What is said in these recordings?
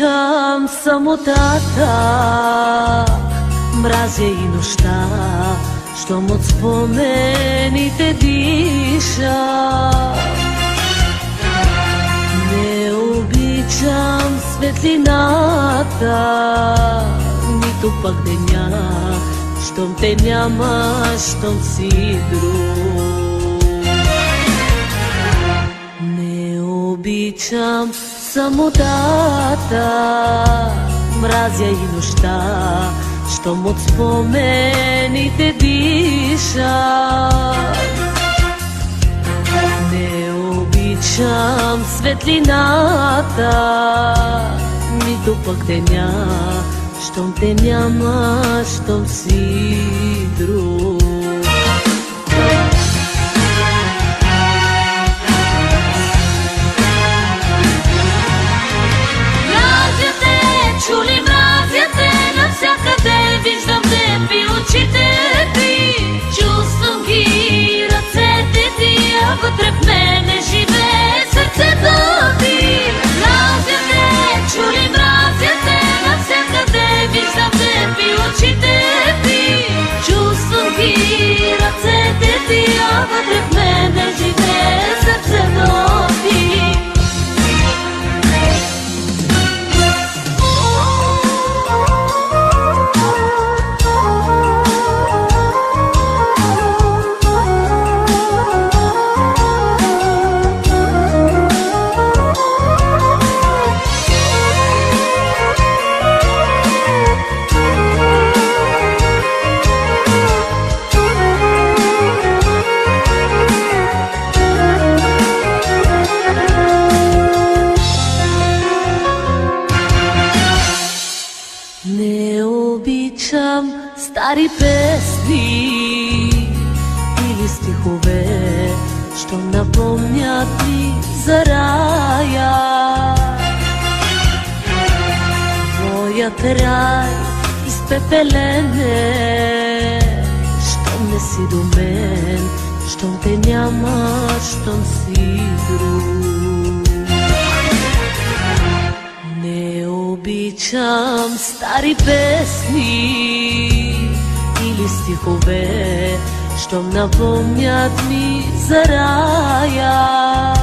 обичам самотата, мразя и нощта, щом от спомените диша. Не обичам светлината, нито пък деня, щом те няма, щом си друг. Не обичам самотата, мразя и нощта, щом от спомените диша. Не обичам светлината, нито пък деня, щом те няма, щом си друг. Чули, мразя те, навсякъде виждам те при очите ти. Чувствам ги ръцете ти, а вътре в мене живее сърцето ти. Мразя те, чули, мразя те, навсякъде виждам те при очите ти. Чувствам ги ръцете ти, а вътре в мене живее сърцето ти. Не обичам стари песни или стихове, що напомнят ми за рая. Моят рай изпепелен е, щом не си до мен, щом те няма, щом си друг. Не обичам стари песни или стихове, щом напомнят ми за рая.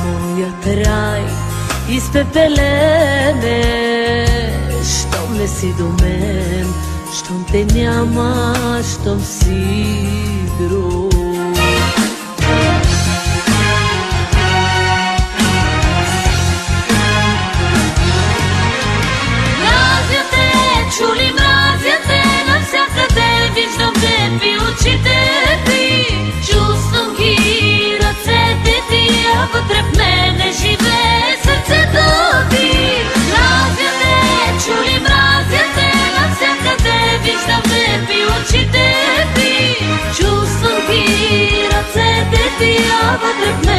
Моят рай изпепелен е, щом не си до мен, щом те няма, щом си друг. Чули, мразя те, навсякъде виждам те при очите ти. Чувствам ги ръцете ти, а вътре в мене живее сърцето ти. Мразя те, чули, мразя те, навсякъде виждам те при очите ти. Чувствам ги ръцете ти, а вътре в мене